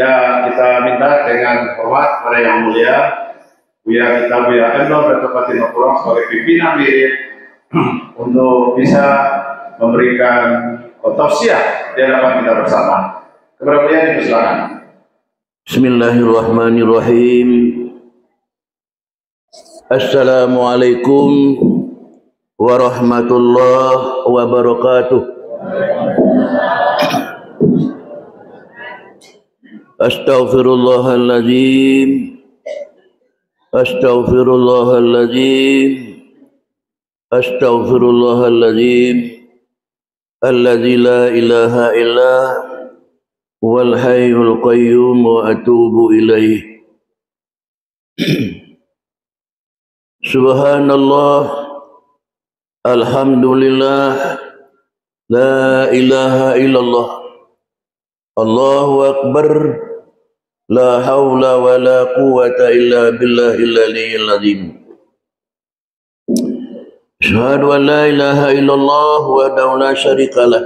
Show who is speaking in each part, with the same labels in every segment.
Speaker 1: Ya, kita minta dengan hormat kepada Yang Mulia Buya kita Buya Endor dan Bupati Mapurong sebagai pimpinan wirid untuk bisa memberikan tausiah di hadapan kita bersama. Kepada Buya dipersilakan.
Speaker 2: Bismillahirrahmanirrahim. Assalamualaikum warahmatullahi wabarakatuh. Astaghfirullahaladzim. Astaghfirullahaladzim. Astaghfirullahaladzim. Alladzi la ilaha illa wal hayyul qayyum wa atubu ilaih. Subhanallah, alhamdulillah, la ilaha illallah, Allahu akbar, la haula wa la quwwata illa billahil aliyyil azim. Asyhadu an la ilaha illallah wahdahu la syarika lah.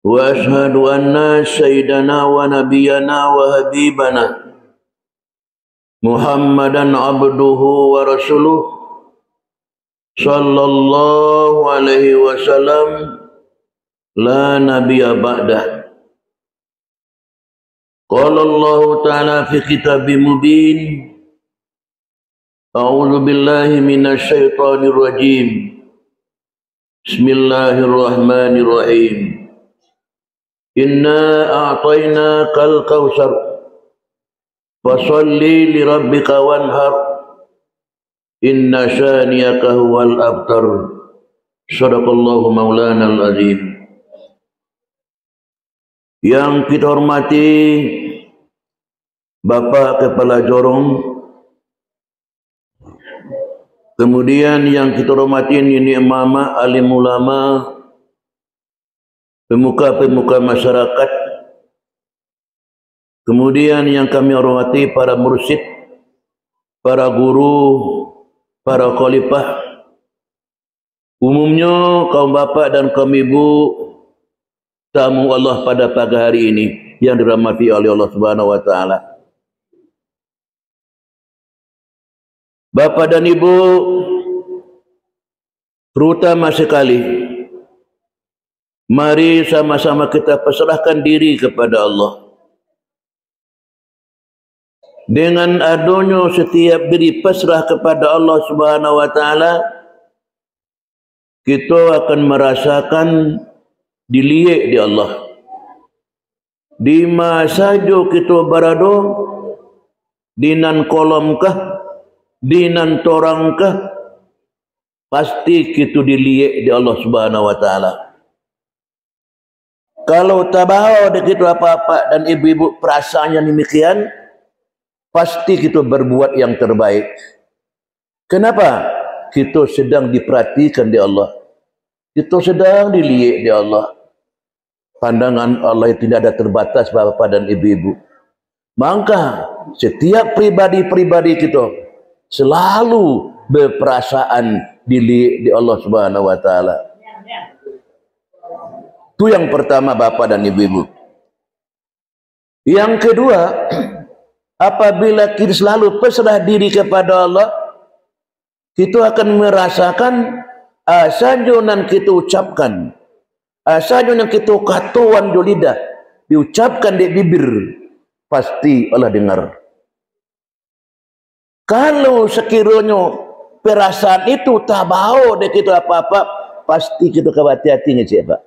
Speaker 2: Wa ashhadu anna sayyidana wa nabiyyana wa habibana Muhammadan abduhu wa rasuluh sallallahu alaihi wasallam la nabiyya ba'dah. Qala Allah ta'ala fi kitabih mubin. A'udzu billahi minasy syaithanir rajim. Bismillahirrahmanirrahim. Inna a'tainakal kautsar fasholli li rabbika wanhar inna syaniyaka huwal abtar. Shadaqallahu maulana al-azim. Yang kita hormati Bapak Kepala Jorong, kemudian yang kita hormati ini mama, alim ulama, pemuka-pemuka masyarakat, kemudian yang kami hormati para mursyid, para guru, para khalifah, umumnya kaum bapak dan kaum ibu, tamu Allah pada pagi hari ini yang dirahmati oleh Allah Subhanahu wa taala. Bapak dan Ibu, terutama sekali, mari sama-sama kita pasrahkan diri kepada Allah. Dengan adanya setiap diri pasrah kepada Allah Subhanahu wa taala, kita akan merasakan dilihat di Allah. Di masa saja kita berada, dinan kolomkah, dinan torangkah, pasti kita dilihat di Allah Subhanahu wa taala. Kalau tak bawa kita apa-apa dan ibu-ibu perasaannya demikian, pasti kita berbuat yang terbaik. Kenapa? Kita sedang diperhatikan di Allah. Kita sedang dilihat di Allah. Pandangan Allah tidak ada terbatas bapak dan ibu-ibu. Maka setiap pribadi-pribadi kita selalu berperasaan dilihat di Allah Subhanahu wa taala. Itu yang pertama bapak dan ibu-ibu. Yang kedua, apabila kita selalu pasrah diri kepada Allah, kita akan merasakan asajunan kita ucapkan, asajunan kita katuan di lidah, diucapkan di bibir, pasti Allah dengar. Kalau sekiranya perasaan itu tak bawa dari kita apa-apa, pasti kita hati-hati ngecek Pak.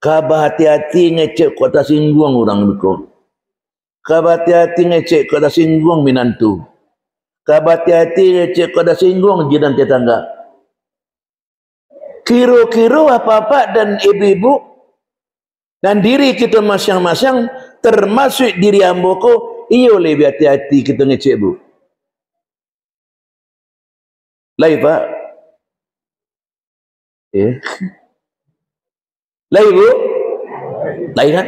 Speaker 2: Hati-hati ngecek kota singgung orang itu. Hati-hati ngecek kota singgung minantu. Hati-hati ngecek kota singgung jiran tetangga. Kira-kira apa-apa dan ibu-ibu dan diri kita masing-masing, termasuk diri amboko, iyo lebih hati-hati kita ngecek bu. Lai Pak. Lai bu. Lai kan?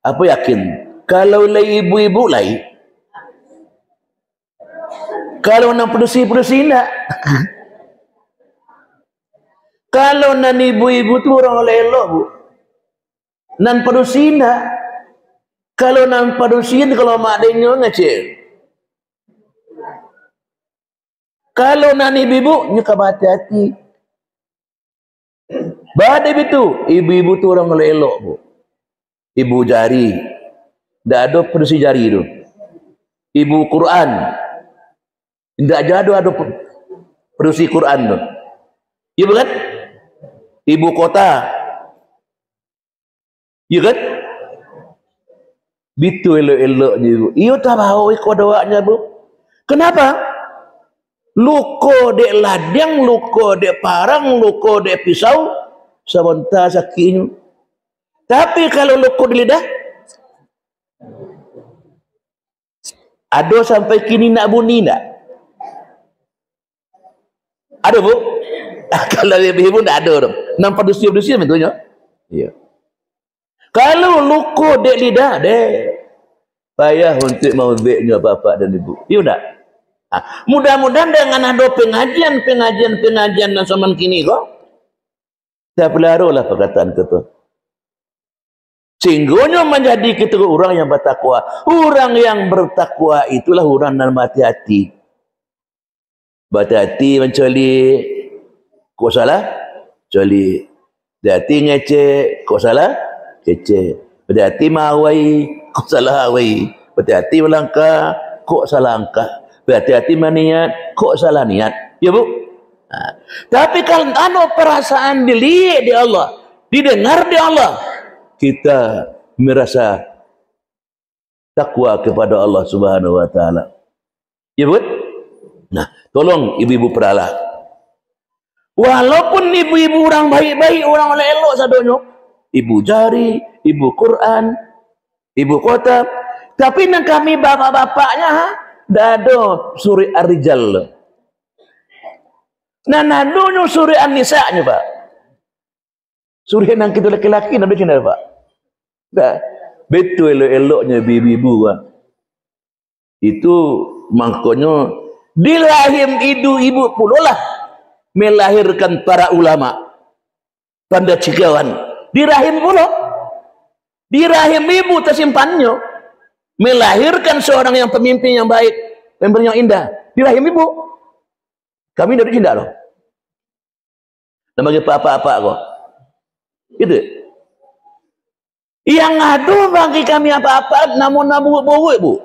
Speaker 2: Apa yakin? Kalau lai ibu-ibu lai. Kalau nak perusi-perusi nak. Kalau nan ibu-ibu tu orang elok bu. Nan padusina. Kalau nan padusin kalau mak denyo ngecil. Kalau nan ibu-ibu nyuka hati-hati. Badai itu, ibu-ibu tu orang elok bu. Ibu jari. Tidak ada padusi jari tu. Ibu Quran. Tidak ada padusi Quran tu. Iya kan? Ibu kota. Iya kan? Bitu elok-eloknya ibu. Iyo tak bawa ikut doanya bu. Kenapa? Luko dek ladang, luko dek parang, luko dek pisau. Sebentar sakitnya. Tapi kalau luko di lidah. Ada sampai kini nak bunyi tak? Ada bu? Kalau ibu tak ada. Nampak dusia-dusia tentunya. Iya. Kalau luko dek lidah, dek payah untuk mengubahnya bapak dan ibu. Iya tak? Mudah-mudahan dengan ada pengajian dan zaman kini kok. Saya pelarulah perkataan kita. Sehingga menjadi kita orang yang bertakwa. Orang yang bertakwa itulah orang yang berhati-hati. Berhati-hati mencari kok salah? Cari. Berhati ngecek kok salah? Kecek. Berhati mawai, kok salah awai. Berhati melangkah, kok salah angkah. Berhati-hati maniat, kok salah niat. Ya bu? Tapi kalau ada perasaan dilihat di Allah, didengar di Allah, kita merasa takwa kepada Allah Subhanahu Wa Taala. Ya bu? Nah, tolong ibu-ibu peralah. Walaupun ibu-ibu orang baik-baik, orang elok sadonyo, ibu jari, ibu Quran, ibu kota, tapi nang kami bapak-bapaknya dado suri ar-rijal. Nah nadonya suri an-nisa'nya pak. Suri nang kita laki-laki nado cina pak. Dah betul elok-eloknya ibu-ibu pak. Itu makanya di rahim ibu pula lah melahirkan para ulama, pandai cikawan. Di rahim pula, di rahim ibu tersimpannya melahirkan seorang yang pemimpin yang baik, pemimpin yang indah. Di rahim ibu. Kami dari cinta loh. Dan bagi apa-apa kok. Gitu. Yang ngadu bagi kami apa-apa, namun nabu-nabu ibu.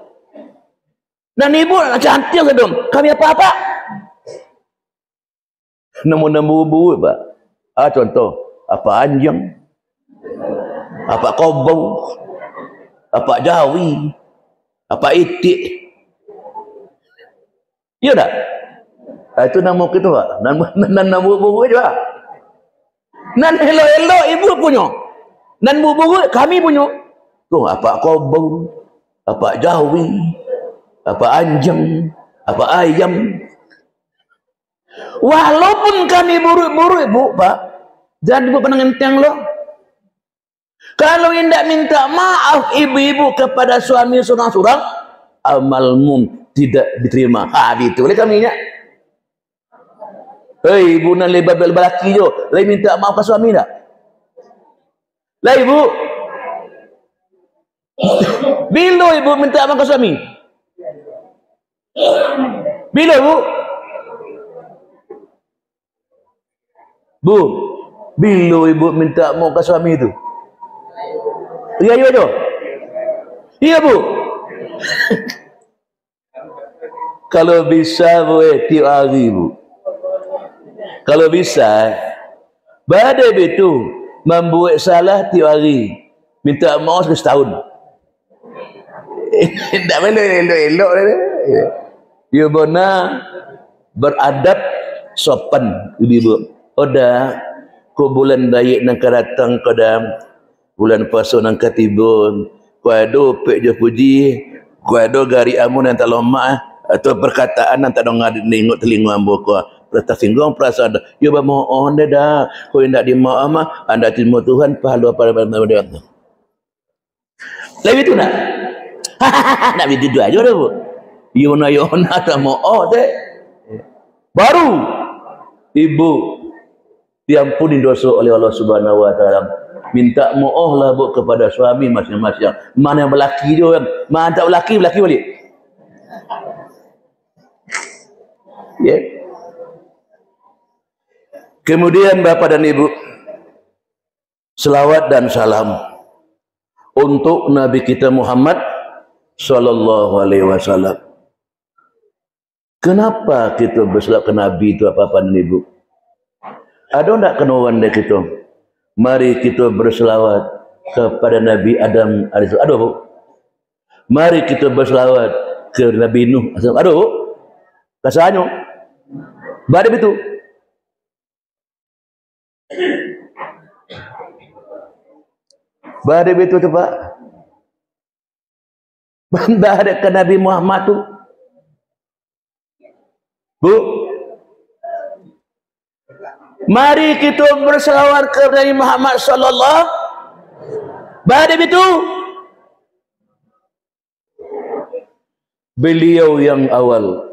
Speaker 2: Dan ibu cantik sedang. Kami apa-apa. Namun nabu-nabu pak. Contoh. Apa anjing. Apa kobau. Apa jawi. Apa itik. Iya tak? Itu nama kita pak. Nama bubu juga. Nan elok-elok ibu punya. Nan bubu kami punya. Tuh apa kobau, apa jawi, apa anjing, apa ayam. Walaupun kami buru-buru ibu pak, jangan ibu pernah ngenteng loh. Kalau hendak minta maaf ibu-ibu kepada suami surang-surang, amalmu tidak diterima. Itu boleh kami nya. Hei ibu nak lebar belaki jo, lagi minta maaf ke suami tak? Lah ibu, bila ibu minta maaf ke suami? Bila ibu? Bu, bila ibu minta maaf ke suami itu? Iya iya jo. Iya bu. Kalau bisa bu, tiap hari bu. Kalau bisa, badai itu membuat salah tiap hari, minta maaf setahun. Tidak boleh elok-elok. Ya benar beradab sopan ibu. Oda ko bulan baik nang datang kodam, bulan puasa nang katibun, ko ado pek je puji, ko ado gari amun nang taloma atau perkataan nang tak dengar nengok telinga ambo ko. Tersinggung perasaan ya mohon dah kau hendak dimaaf mah anda terima Tuhan pahala pada dia lagi tu nak nak begitu aja dah bu yona tak mau deh baru ibu diampuni dosa oleh Allah Subhanahu Wa Taala Minta mohon lah bu kepada suami masing-masing. Mana yang berlaki dia orang, mana tak berlaki balik. Ya. Yeah. Kemudian Bapak dan Ibu, selawat dan salam untuk Nabi kita Muhammad sallallahu alaihi wasallam. Kenapa kita berselawat ke Nabi itu apa-apa dan Ibu? Ada tak kena orang dia kita? Mari kita berselawat kepada Nabi Adam AS. Ada bu? Mari kita berselawat ke Nabi Nuh. Ada bu? Kasahnya. Badai itu. Badai itu cepat. Banda ada ke Nabi Muhammad tu. Bu. Mari kita berselawat ke Nabi Muhammad sallallahu. Badai itu. Beliau yang awal.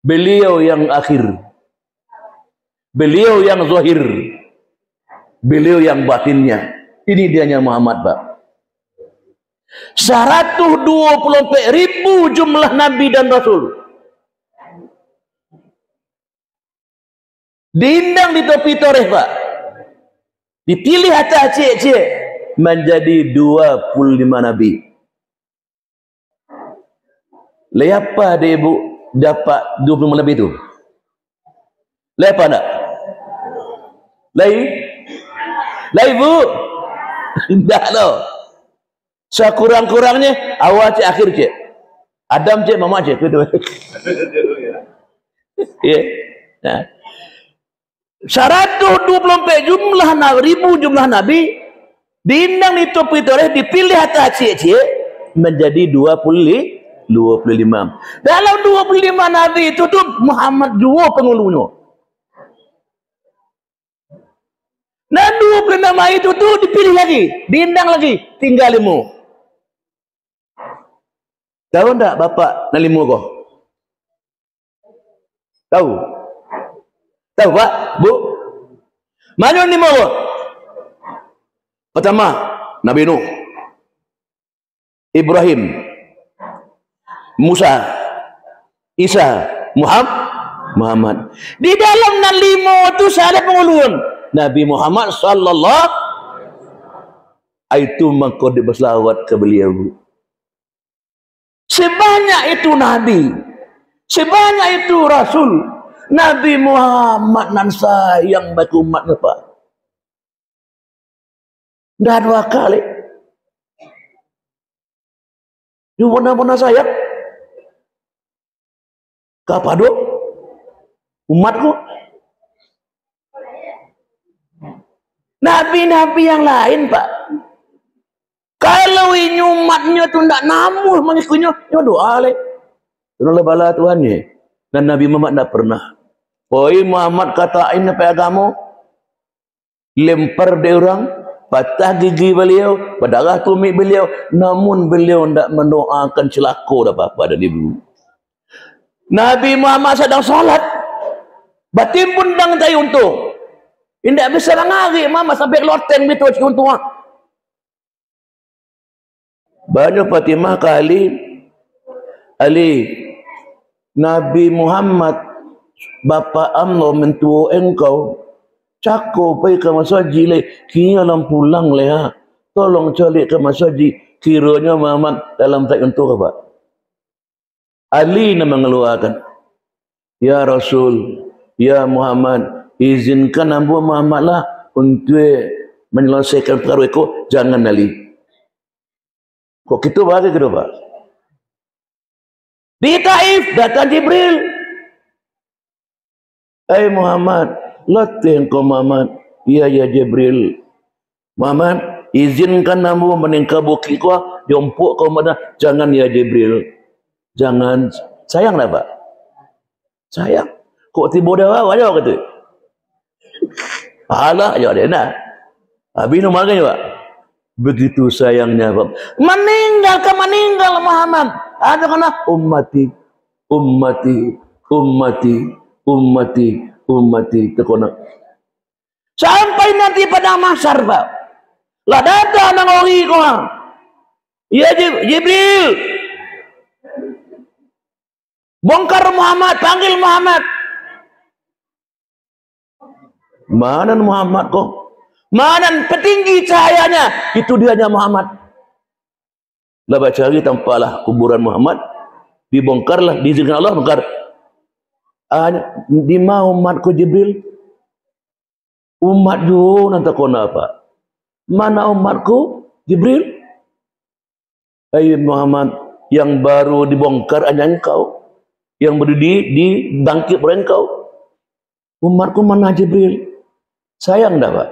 Speaker 2: Beliau yang akhir. Beliau yang zahir. Beliau yang batinnya. Ini dianya Muhammad, Pak. 124.000 jumlah Nabi dan Rasul. Diindang di topi toreh, Pak. Dipilih atas cik-cik menjadi 25 Nabi. Leapa dia ibu dapat 25 Nabi itu? Leapa tak? Lai bu? Tak tahu. Sekurang-kurangnya awal cik akhir cik. Adam cik mama cik. Ya. Nah. 124 jumlah ribu jumlah Nabi diindang di topi toreh dipilih atas cik-cik menjadi 25. Dalam 25 Nabi itu tuh Muhammad juga pengulunya. Dan 20 nama itu tuh dipilih lagi, diindang lagi, tinggal 5. Tahu tak Bapak nak 5 kau? Tahu? Tahu Pak? Bu? Mana 5 kau? Pertama, Nabi Nuh, Ibrahim, Musa, Isa, Muhammad. Di dalam 5 itu ada penguluan. Nabi Muhammad sallallahu itu maka berselawat ke beliau. Sebanyak itu Nabi, sebanyak itu Rasul, Nabi Muhammad nan sayang bagi umat apa? Dah 2 kali. Dia benar-benar sayang. Kepada umatku. Nabi-nabi yang lain, Pak. Kalau ini umatnya tu tidak namuh mengikutnya, dia doa leh. Tolonglah bala Tuhannya. Dan Nabi Muhammad tidak pernah. Oi Muhammad katain apa agama? Lempar dia orang, patah gigi beliau, berdarah tumit beliau, namun beliau tidak mendoakan celaka apa-apa dari ibu. Nabi Muhammad sedang salat, batin pun dang tay untung. Tidak bisa ngari mama sampai loteng itu untung. Banyak Fatimah kali Ali Nabi Muhammad bapa Allah mentua engkau cako pergi ke masjid le kini dalam pulang le ha. Tolong cari ke masjid kiranya Muhammad dalam tak untuk apa? Ali nama mengeluarkan, ya Rasul, ya Muhammad, izinkan Abu Muhammad lah untuk menyelesaikan perkara itu, jangan Ali. Kok gitu bagi gitu Pak? Di Taif datang Jibril. Muhammad, latih engkau Muhammad. Ya Jibril. Muhammad, izinkan Abu meningkah bukit kau, jompok kau mana? Jangan ya Jibril. Jangan, sayang lah Pak. Sayang. Kok tiba dah aja kata. Alah aja dia nak. Habis nu makan Pak. Begitu sayangnya Pak. Meninggal Muhammad. Ada kena ummati terkona. Sampai nanti pada mahsyar, Pak. Lah datang nang ori ko. Ya Jibril. Bongkar Muhammad, panggil Muhammad. Mana Muhammad kok? Mana petinggi cahayanya? Itu dianya Muhammad. Lah cari tampalah kuburan Muhammad, dibongkarlah, diizinkan Allah bongkar. Di mana umatku Jibril? Umat ju nanti kona apa? Mana umatku Jibril? Hai Muhammad, yang baru dibongkar hanya engkau, yang berdiri dibangkit oleh engkau. Umatku mana Jibril? Sayang dah, Pak.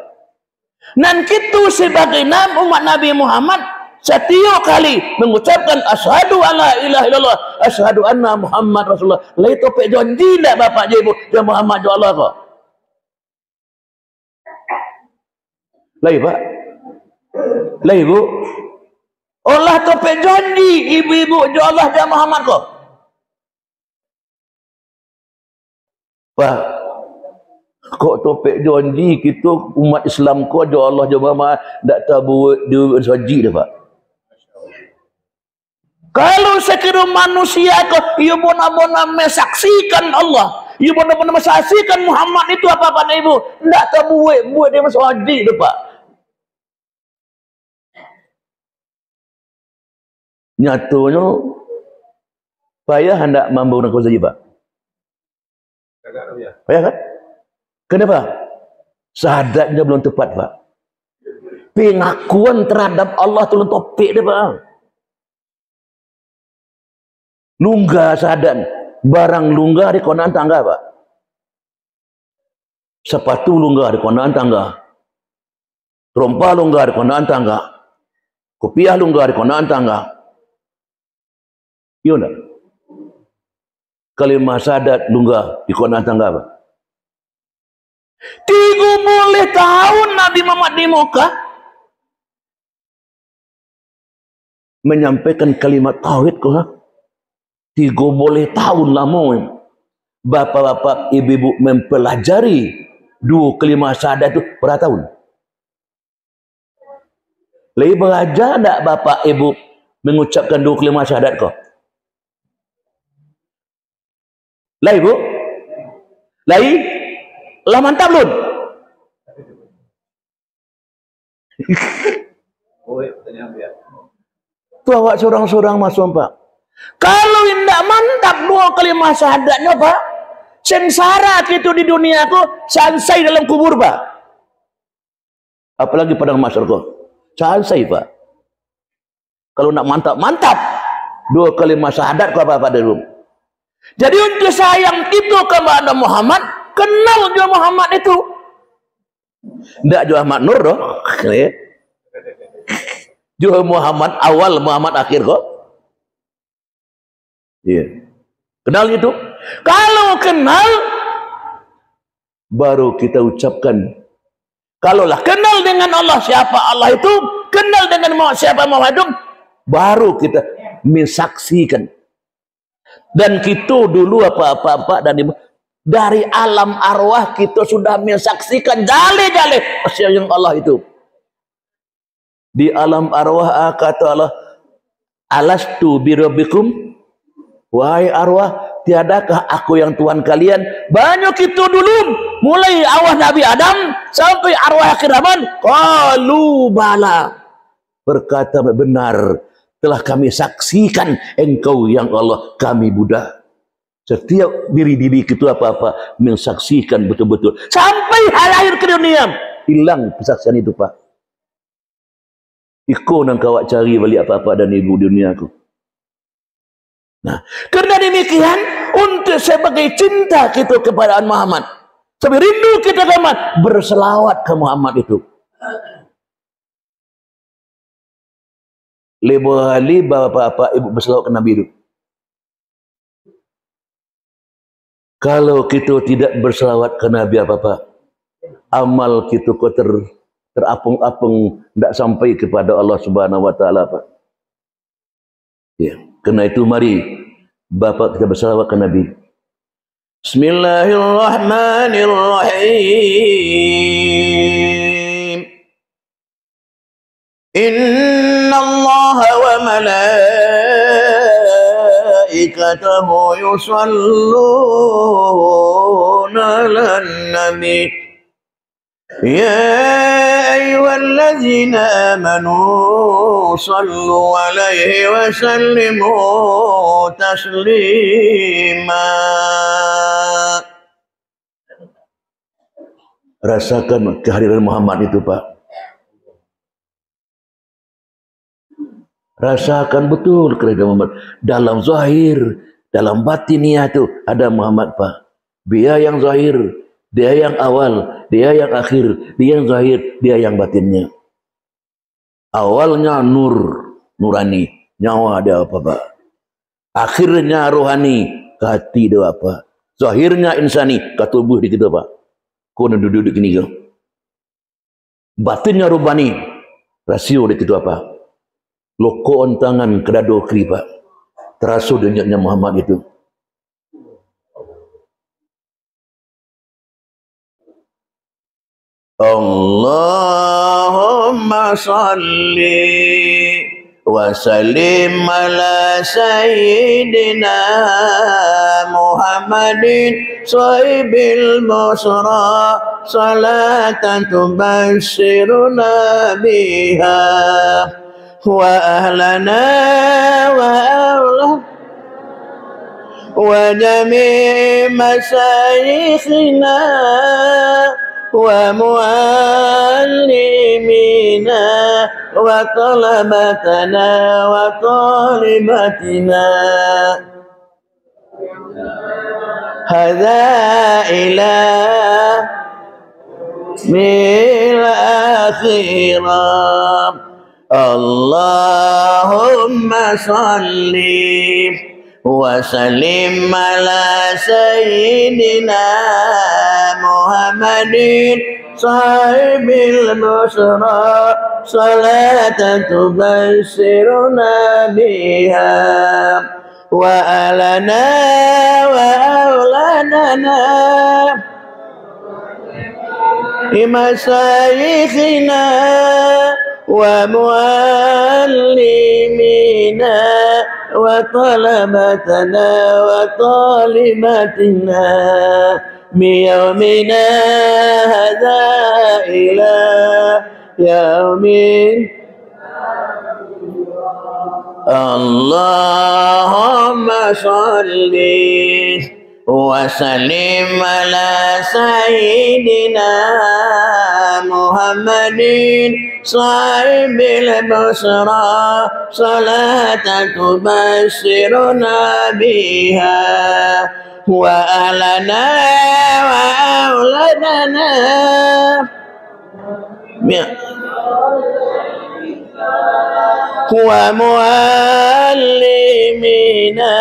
Speaker 2: Dan kita sebagai umat Nabi Muhammad setiap kali mengucapkan asyhadu alla ilaha illallah, asyhadu anna Muhammad Rasulullah. Lai topik janji tak bapak je ibu, ya Muhammad jo Allah kok. Lai Pak. Lai ibu. Allah topik janji ibu-ibu jo Allah ya Muhammad kok. Pak. Kok topik janji kita umat Islam ko jo Allah jo Muhammad dak tahu dia saji dah Pak. Kalau sekiranya manusia kok ia bona-bona mensaksikan Allah, ia bona-bona mensaksikan Muhammad itu apa-apa ibu, ndak tahu buat dia masuk haji tu Pak. Nyatanya payah hendak mampu nak saja Pak. Payah kan? Kenapa? Syahadatnya belum tepat Pak. Pengakuan terhadap Allah tu topik dia Pak. Lunggah syahadat, barang lunggah di konaan tangga Pak. Sepatu lunggah di konaan tangga, rompa lunggah di konaan tangga, kopiah lunggah di konaan tangga. Iya enggak? Kalimah syahadat lunggah di konaan tangga Pak. 30 tahun Nabi Muhammad di Mekah menyampaikan kalimat tauhid kok. 30 tahun lama bapak-bapak ibu-ibu mempelajari dua kalimat syahadat itu berapa tahun? Lagi belajar tak bapak ibu mengucapkan dua kalimat syahadat kok? Lagi bu? Lagi? Lah mantap belum? Tu awak seorang-seorang masuk Pak. Kalau tidak mantap dua kalimat syahadatnya Pak, sengsara kita di dunia aku, sansai dalam kubur Pak. Apalagi padang mahsyar kok, sansai Pak. Kalau nak mantap dua kalimat syahadat kok apa-apa dulu. Jadi untuk sayang kita kepada Muhammad, kenal juga Muhammad itu. Tidak juga Ahmad Nur doh. Juga Muhammad awal, Muhammad akhir kok. Iya. Kenal itu. Kalau kenal baru kita ucapkan. Kalaulah kenal dengan Allah siapa Allah itu, kenal dengan siapa Muhammad itu, baru kita mensaksikan. Dan kita dulu apa-apa dan dari alam arwah kita sudah mensaksikan jale-jale yang Allah itu. Di alam arwah kata Allah, alastu birabbikum, wahai arwah, tiadakah aku yang Tuhan kalian? Banyak itu dulu, mulai arwah Nabi Adam sampai arwah akhir zaman, qalu bala, berkata benar, telah kami saksikan engkau yang Allah, kami Buddha. Setiap diri-diri itu apa-apa mensaksikan betul-betul sampai lahir ke dunia, hilang kesaksian itu Pak. Iko nang kawak cari balik apa-apa dan ibu duniaku. Nah, karena demikian untuk sebagai cinta kita kepada Muhammad, sebagai rindu kita ke Muhammad, berselawat ke Muhammad itu. Lebih bapak-bapak ibu berselawat ke Nabi itu. Kalau kita tidak berselawat ke Nabi apa-apa, amal kita kok terapung-apung, tidak sampai kepada Allah Subhanahu Wa Taala Pak. Ya, karena itu mari bapak kita berselawat ke Nabi. Bismillahirrahmanirrahim. Inna Allah wa malaikatahu yusalluna 'alan nabi. يا أيها الذين آمنوا صلوا عليه وسلموا تسليما. Rasakan kehadiran Muhammad itu, Pak. Rasakan betul kehadiran Muhammad. Dalam zahir, dalam batinnya itu ada Muhammad, Pak. Dia yang zahir, dia yang awal, dia yang akhir, dia yang zahir, dia yang batinnya. Awalnya nur, nurani, nyawa dia apa, Pak. Akhirnya rohani, ke hati dia apa. Zahirnya insani, ke tubuh di kita, Pak. Kau nak duduk di sini ke? Batinnya rubani, rasio di kita, Pak. Lokoan tangan kedado kri, Pak. Terasa denyaknya Muhammad itu. Allahumma salli wa sallim ala sayyidina Muhammadin sahibil busra salatan tubassiruna biha wa ahlana wa awlana wa jami' masyayikhina wa muallimina wa talabatana wa talibatina hadza ila mil akhirah. Allahumma salli wa sallim ala sayyidina Muhammadin sahibil busra salatan tubassiruna biha wa alana wa aulanana imasayikhina wa muallimina wa talabatana wa talibatina biyawmina hadza ila yaumin. Allahumma salli wa sallim ala sayyidina Muhammadin sahibil busra salatan tubassiruna biha wa ahlana wa auladana wa muallimina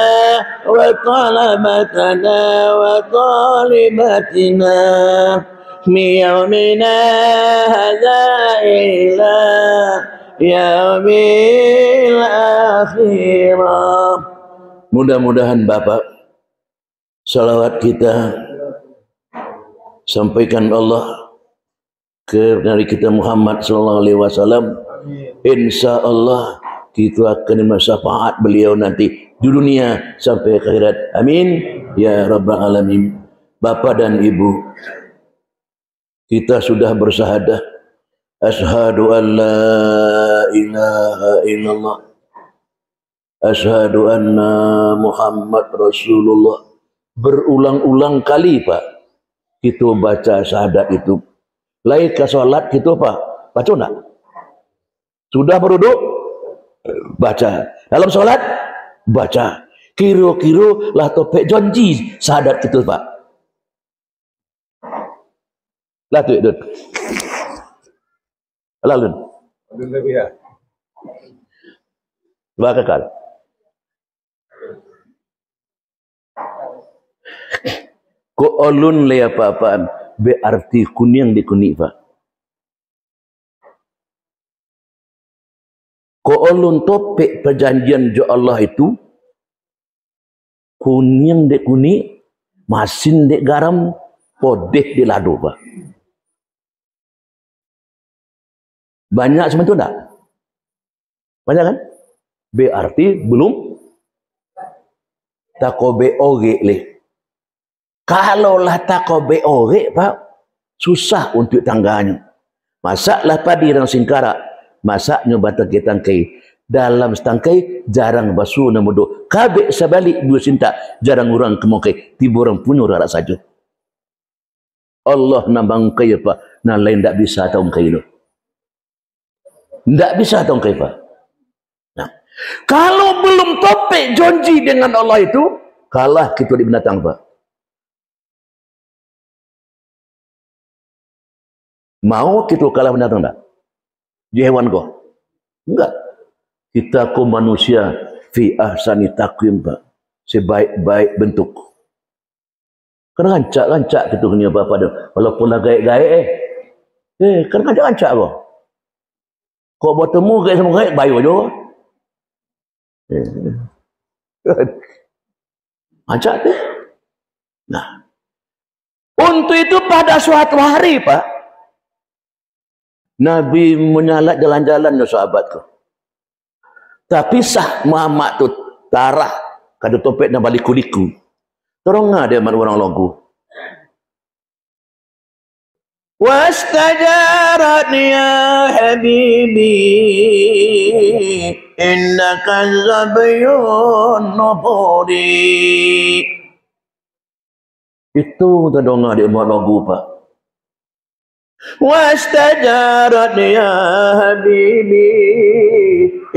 Speaker 2: wa talabatana wa talibatina miyawmina hadza ila yaumil akhirah. Mudah-mudahan Bapak salawat kita sampaikan Allah ke dari kita Muhammad sallallahu alaihi wasallam. Insya-Allah kita akan bersyafaat beliau nanti di dunia sampai akhirat. Amin ya rabbal alamin. Bapak dan Ibu, kita sudah bersyahadah asyhadu an la ilaha illallah asyhadu anna Muhammad Rasulullah. Berulang-ulang kali, Pak, kita baca syahadat itu. Lain ke solat kita, Pak, baca nak? Sudah berduduk, baca. Dalam solat, baca. Kira-kira lah topek janji syahadat kita, Pak. Lah tu, Dut. Lalu. Bakal. Ko olun le apa-apaan berarti kuning di kuning, Pak. Ko olun topik perjanjian jo Allah itu kuning di kuning Masin dek garam, podeh di lado, Pak. Banyak seperti itu enggak? Banyak kan? Berarti belum takobe ore leh. Kalaulah takobe ore, Pak, susah untuk tangganya. Masaklah padi dan singkara, masaknya bata kita tangkai. Dalam setangkai jarang basuh namuduk. Kabek sebalik dua cinta, jarang orang kemokai. Tiba orang punya rara saja. Allah nambang kaya, Pak. Nah lain tak bisa tahu kaya lo. Tak bisa tahu kaya, Pak. Nah, kalau belum topik janji dengan Allah itu, kalah kita di binatang, Pak. Mau kita kalah binatang tak? Di hewan kau? Enggak. Kita ko manusia fi ahsani taqwim, Pak. Sebaik-baik bentuk. Kena rancak kita ni apa-apa dah. Walaupun lah gaik-gaik kena rancak kau. Kau bertemu gaik sama gaik, bayu je. Rancak tu. Nah. Untuk itu pada suatu hari, Pak, Nabi menyalat jalan-jalan dengan sahabat tu. Tapi sah Muhammad tu tarah kada topek dan balik kuliku. Terong ada orang lagu. Wastajaratni ya habibi innaka zabyun nuburi. Itu terdonga dia buat lagu, Pak. Wastajaratni ya habibi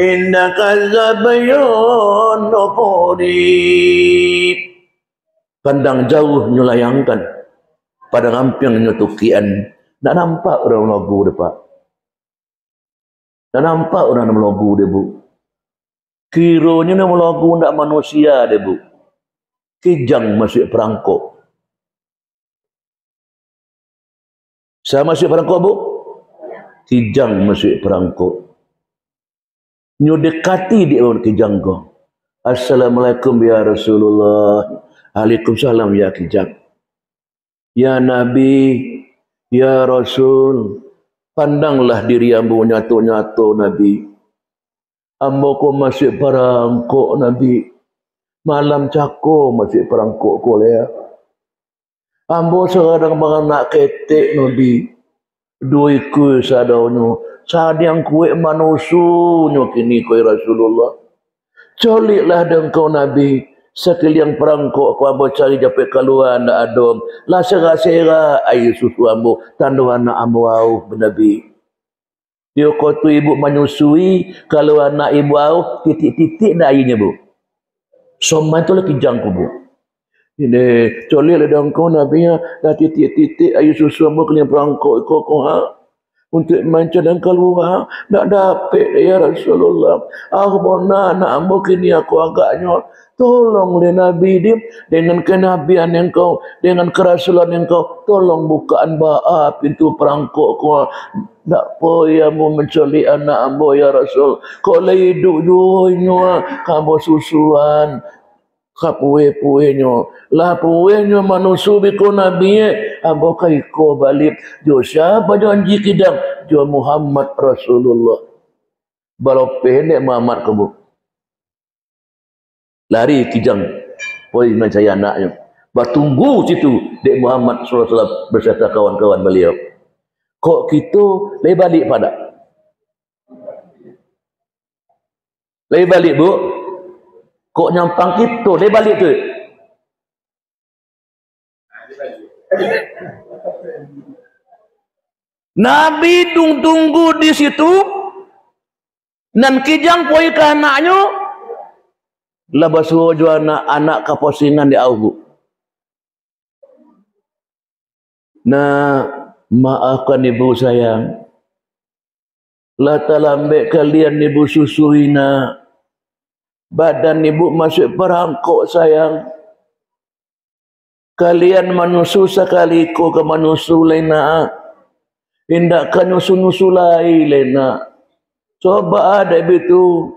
Speaker 2: innaka zabyun nuburi. Pandang jauh menyulayangkan, pada ngamping nyetukian. Tak nampak orang lagu dia, Pak. Tak nampak orang nama lagu dia, Bu. Kiranya nama lagu tak manusia dia, Bu. Kijang masuk perangkok. Saya masuk perangkok, Bu. Kijang masuk perangkok. Nyu dekati di orang kijang kau. Assalamualaikum ya Rasulullah. Waalaikumsalam ya kijang. Ya Nabi, ya Rasul, pandanglah diri ambo nyatu-nyatu Nabi. Ambo ko masuk perangkok Nabi. Malam cako masuk perangkok ko ya. Ambo sekarang menganak ketek Nabi. Dua ikut sadaunya. Sadiang kue manusunyo kini kue Rasulullah. Coliklah dengkau Nabi. Sekalian perangkok kau ambo cari jape keluar nak adom. Lah sera-sera air susu ambo. Tandu anak ambo au Nabi. Dia kau tu ibu menyusui. Kalau anak ibu au titik-titik nak airnya, Bu. Soman tu lah kijang ku, Bu. Ini coliklah dengkau Nabi ya. Dah titik-titik air susu ambo kalian perangkok kau ha. Untuk manca dan keluar nak dapat ya Rasulullah. Aku nak ambo kini aku agaknya. Tolonglah Nabi dia dengan kenabian yang kau, dengan kerasulan yang kau, tolong bukaan ba'a pintu perangkok kau. Tak payah mu mencari anak ambo ya Rasul. Kau lagi duduknya kamu susuan. Kapuwe-puwenyo. Lah puwenyo manusubi ko Nabi ambo kay ko balik. Jo siapa janji kidang? Jo Muhammad Rasulullah. Balau pendek Muhammad kamu. Lari kijang. Poi mencari anaknya. Bertunggu situ Dek Muhammad SAW beserta kawan-kawan beliau. Kok kita lagi balik pada? Lagi balik, Bu. Kok nyampang kita lagi balik tu? Nabi tunggu di situ. Dan kijang poi ke anaknya. Lepas tu anak kaposingan di aubu. Nah, maafkan ibu sayang. Lah talambek kalian ibu susuina. Badan ibu masuk perangkok sayang. Kalian manusu sekali ko ke manusu lena. Indakkan nusu-nusu lain lena. Coba ada itu.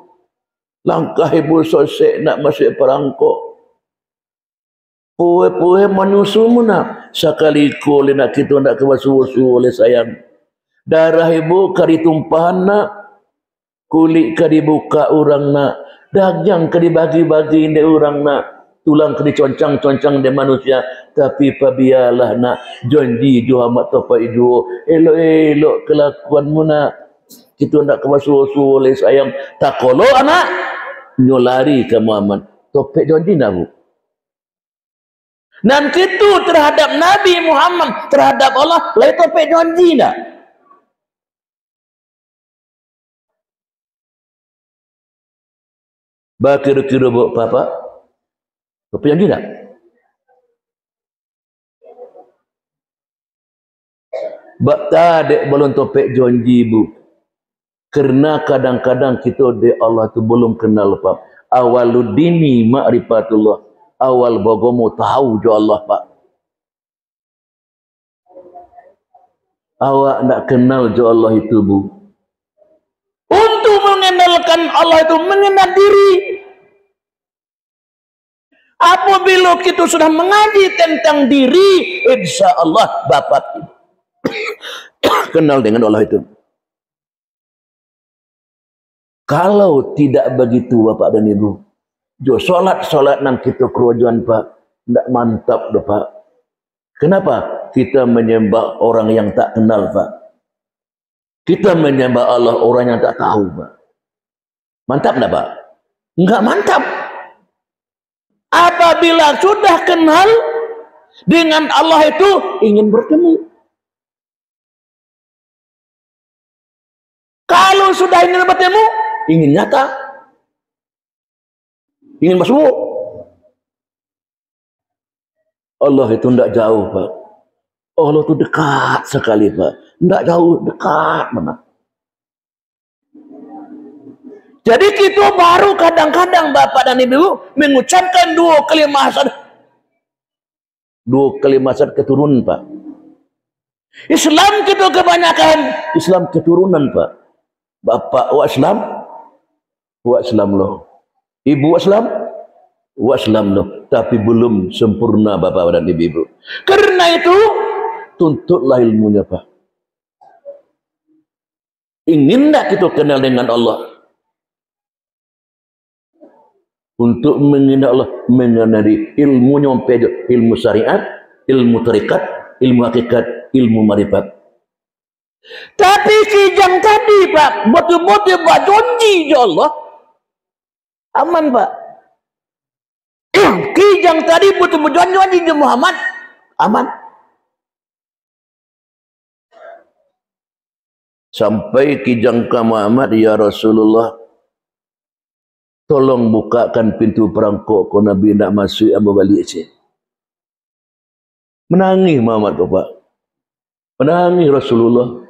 Speaker 2: Langkah ibu sosek nak masuk perangkok. Puhe-puhe menyusu mana. Sekali kali nak kita nak kewasu-wasu oleh sayang. Darah ibu kari tumpahan nak. Kulit kari buka orang nak. Daging kari bagi-bagi dia orang nak. Tulang kari concang-concang dia manusia. Tapi pabialah nak. Janji jua amat topa itu. Elok-elok kelakuanmu nak. Kita nak kewasu-wasu oleh sayang. Tak kolo anak. Nyolari ke Muhammad. Topek janji nak bu. Dan kita terhadap Nabi Muhammad. Terhadap Allah. Lain topek janji nak. Kira-kira buat apa? Topek janji tak? Bak tak belum topek janji bu. Kerana kadang-kadang kita de Allah tu belum kenal pak. Awaludini ma'rifatullah. Awal bogomu tahu jo Allah pak. Awak nak kenal jo Allah itu bu. Untuk mengenalkan Allah itu mengenal diri. Apabila kita sudah mengaji tentang diri, insya Allah bapak kenal dengan Allah itu. Kalau tidak begitu bapak dan ibu, jo solat nang kita kerujuan pak, tidak mantap dah pak. Kenapa? Kita menyembah orang yang tak kenal pak. Kita menyembah Allah orang yang tak tahu pak. Mantap tak pak? Enggak mantap. Apabila sudah kenal dengan Allah itu ingin bertemu. Kalau sudah ingin bertemu, ingin nyata. Ingin masuk. Allah itu tidak jauh pak. Allah itu dekat sekali pak. Tidak jauh, dekat mana. Jadi kita baru kadang-kadang bapak dan ibu mengucapkan dua kalimat syahadat. Dua kalimat syahadat keturunan pak. Islam kita kebanyakan Islam keturunan pak. Bapak wa Islam loh. Ibu wa Islam loh. Tapi belum sempurna bapak dan ibu. Karena itu tuntutlah ilmunya pak. Ingin tak kita kenal dengan Allah? Untuk mengenal Allah, mengenali ilmunya, ilmu syariat, ilmu tarikat, ilmu hakikat, ilmu marifat. Tapi kijang tadi pak, betul-betul buat janji ya Allah, aman pak. Kijang tadi betul-betul janji ya Muhammad, aman. Sampai kijang ke Muhammad, ya Rasulullah, tolong bukakan pintu perangkok kau Nabi nak masuk yang berbalik cik. Menangis Muhammad bapak. Menangis Rasulullah.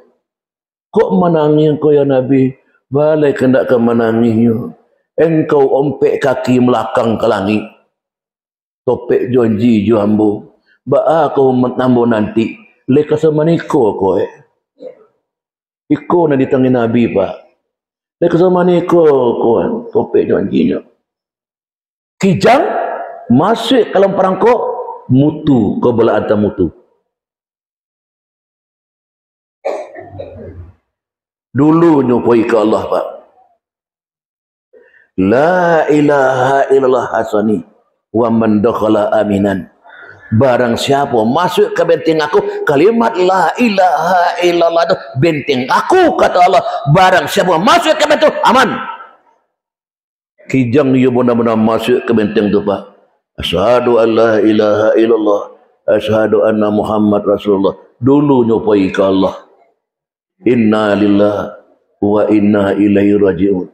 Speaker 2: Kok menangis kau ya Nabi? Balai kendak ke menangisnya. Engkau ompek kaki melakang ke langit. Topek janji jo ambo. Ba kau menambo nanti. Leka sama niko kau Iko na ditangin Nabi pak. Leka sama niko kau topek janjinya. Kijang masuk dalam perangkok mutu kau belah antara mutu. Dulu nyupoi ke Allah pak. La ilaha illallah hasani wa man dakhala aminan. Barang siapa masuk ke benteng aku, kalimat la ilaha illallah itu benteng aku kata Allah. Barang siapa masuk ke benteng aman. Kijang dia benar-benar masuk ke benteng itu pak. Asyhadu an la ilaha illallah, asyhadu anna Muhammad Rasulullah. Dulu nyupoi ke Allah. Inna lillahi wa inna ilaihi raji'un.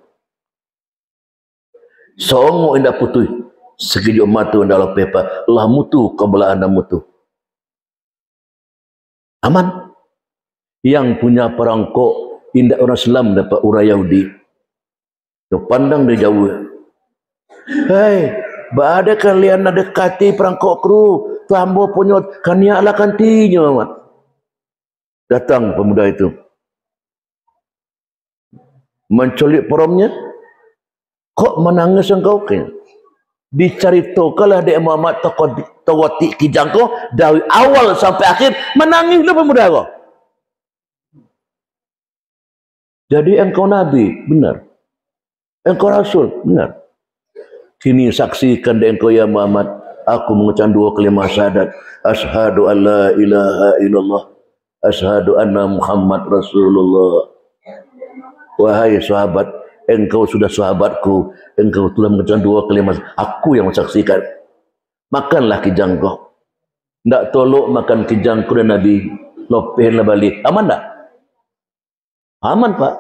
Speaker 2: Songo indah putih. Sekejap mata dalam pepa. Allah mutu kebelah anda mutu. Aman. Yang punya perangkok indah orang Islam dapat orang Yahudi. Dia pandang dia jauh. Hei, ada kalian nak dekati perangkok kru. Tambo punyot kaniaklah kantinya amat. Datang pemuda itu. Menculik peromnya. Kok menangis engkau? diceritakanlah dia Muhammad tawati kijangko dari awal sampai akhir menangis lu pemuda kau. Jadi engkau nabi, benar. Engkau rasul, benar. Kini saksikan dia engkau ya Muhammad, aku mengucapkan 2 kalimat syahadat, asyhadu an la ilaha illallah, asyhadu anna Muhammad Rasulullah. Wahai sahabat, engkau sudah sahabatku, engkau telah mengucapkan 2 kalimat, aku yang mensaksikan. Makanlah kijang kau. Tak tolok makan kijang ku dan Nabi, lopehlah balik. Aman tak? Aman pak.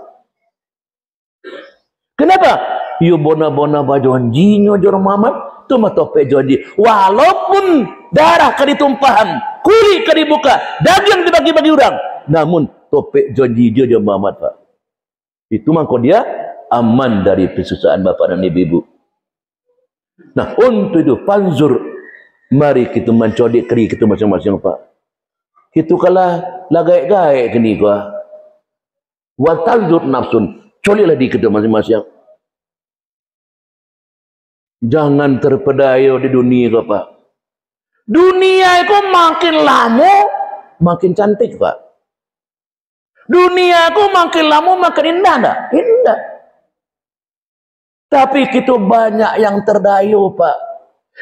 Speaker 2: Kenapa? Yo bona-bona bajonjinya jorong Muhammad tu mah topek jonji. Walaupun darah ka ditumpahan, kulit ka dibuka, daging dibagi-bagi orang, namun topek jonji dia Muhammad pak. Itu mangko dia aman dari persusaan bapa dan ibu. Nah, untuk itu panzur, mari kita mencodik keri kita masing-masing pak. Kita kalah lagai-gai kini kau. Wa tanzur nafsun, colilah di kita masing-masing. Jangan terpedaya di dunia kau pak. Dunia itu makin lama makin cantik pak. Dunia itu makin lama makin indah tak? Indah. Tapi kita banyak yang terdayu pak.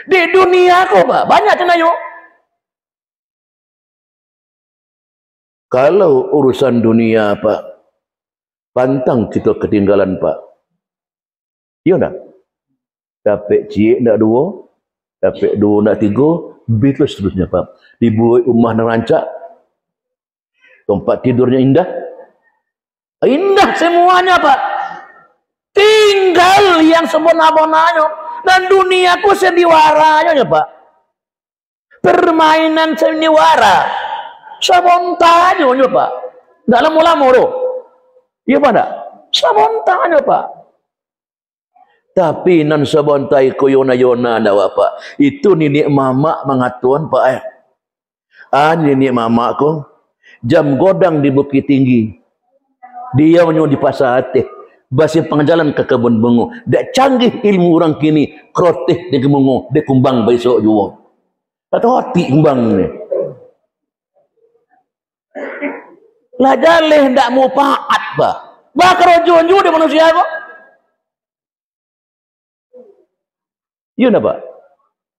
Speaker 2: Di dunia aku pak banyak terdayu. Kalau urusan dunia pak, pantang kita ketinggalan pak. Iya tak? Dapat cik nak 2, dapat 2 nak 3, begitu seterusnya pak. Dibuat rumah nak rancak, tempat tidurnya indah, indah semuanya pak. Tinggal yang sebona-bonanya dan duniaku sendiwaranya pak. Permainan sendiwara, sabontanya pak. Tak lama-lama tu. Iya pak tak? Sabontanya pak. Tapi nan sabontai ko yona-yona dah pak. Itu nenek mamak mengatuan pak. Nenek mamak ko jam godang di Bukit Tinggi. Dia menyu di pasar Ateh. Basi pengajalan ke kebun bunga. Dak canggih ilmu orang kini. Krotih di kebun dia kumbang besok juga. Tak tahu hati kumbang ni. Lah jaleh ndak mau paat pak. Bakar ojo-ojo dia manusia kok. Ya nak pak.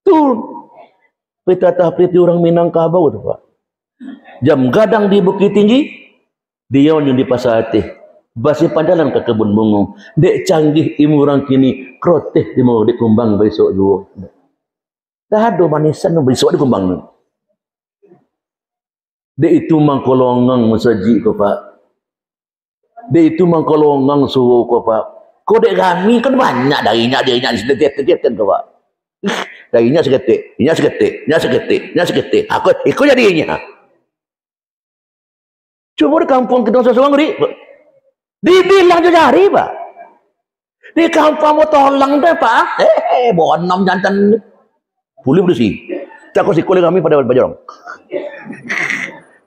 Speaker 2: Tu kita tahpriti orang Minangkabau tu pak. Jam gadang di Bukit Tinggi, dia yang di pasar Ateh. Basi pandalan ke kebun bunga. Dek canggih ilmu orang kini, kroteh dia mau dikumbang besok juga. Dah ada manisan besok dikumbang. Dek itu mangkolongang masaji ko pak. Dek itu mangkolongang suruh ko pak. Kau dek kami kan banyak darinya sedetik kan ko pak. Darinya seketik, nya seketik. Aku ikut jadinya. Cuma di kampung kita sesuang ngeri. Dibilang je jari pak. Di kampung mau tolong deh pak. Bonam jantan. Pulih bersih. Tak kau sikul kami pada Bajorong.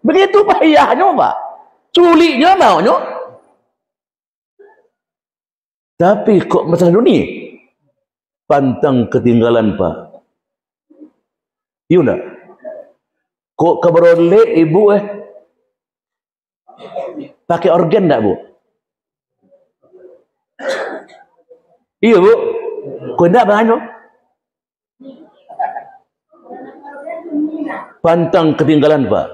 Speaker 2: Begitu payahnya pak. Suliknya maunya. Tapi kok masalah dunia. Pantang ketinggalan pak. Iya tak? Kok keberoleh ibu pakai organ tak bu? Iya bu. Kau tak banyak. Pantang ketinggalan pak.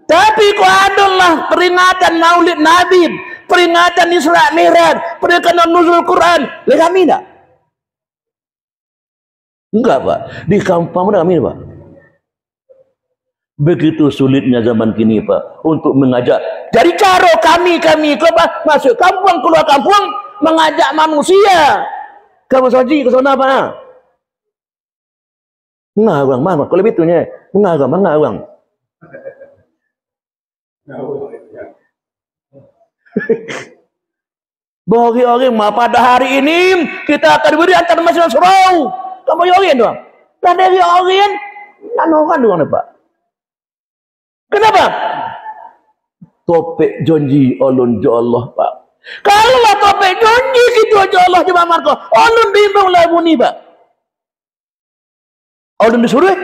Speaker 2: Tapi kau adalah peringatan Maulid Nabi, peringatan Isra Mi'raj, peringatan nuzul Quran. Lihat kami tak? Enggak pak. Di kampung mana kami pak? Begitu sulitnya zaman kini pak untuk mengajak. Dari cara kami pak masuk kampung keluar kampung mengajak manusia. Kamu saji ke sana pak? Enggak orang mana? Kalau betunya enggak orang. Bagi orang mah pada hari ini kita akan beri antara masing surau. Kamu yorin doang. Dan dari yorin nanokan doang pak. Kenapa? Topek janji Allah pak. Kalau lah topik janji gitu aja Allah cuma marko. Alun bimbang lah bunyi pak. Alun disuruh.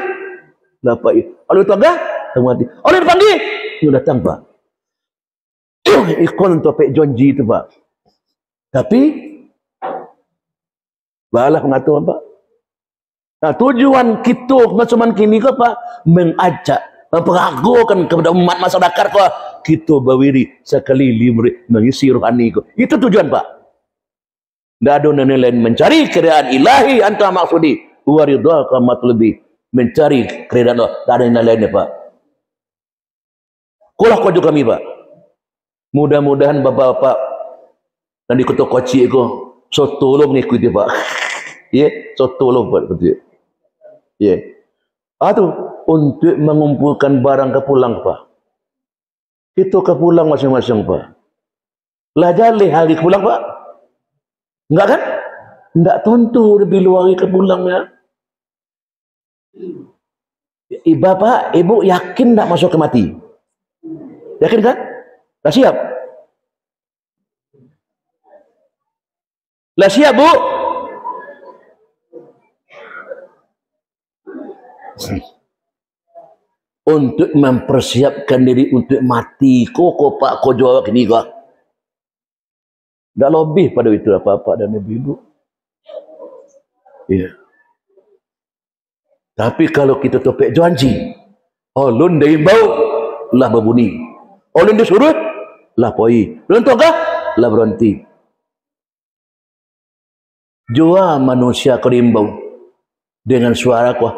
Speaker 2: Lapa itu. Alun tangga. Mati. Alun panggil. Dia datang pak. Ikon topik janji itu pak. Tapi balah mengatur pak. Nah, tujuan kita macam kini ke pak mengajak, memperagukan kepada umat masyarakat ke kita bawiri sekali limri mengisi rohani ke. Itu tujuan pak. Tidak ada nilai mencari keridaan ilahi anta maksudi waridha kamat lebih mencari keridaan Allah. Tak ada nilainya pak. Kulah kuaju kami pak. Mudah-mudahan bapak-bapak dan di kota Koci itu so tolong ikuti pak. Ya, so tolong pak betul. Ya. Itu untuk mengumpulkan barang ke pulang pak. Itu ke pulang masing-masing pak. Lah jali hari ke pulang pak. Enggak kan? Enggak tentu lebih luar ke pulangnya. Bapak, ibu yakin tak masuk ke mati? Yakin kan? Lah siap? Lah siap bu? Untuk mempersiapkan diri untuk mati. Kok pak, kau jawab ini kok? Tak lebih pada itu apa-apa dan ibu-ibu. Ya. Tapi kalau kita topik janji, ulun diimbau lah berbunyi. Ulun disuruh lah poi. Ulun togah lah berhenti. Jua manusia kerimbau dengan suara kuah.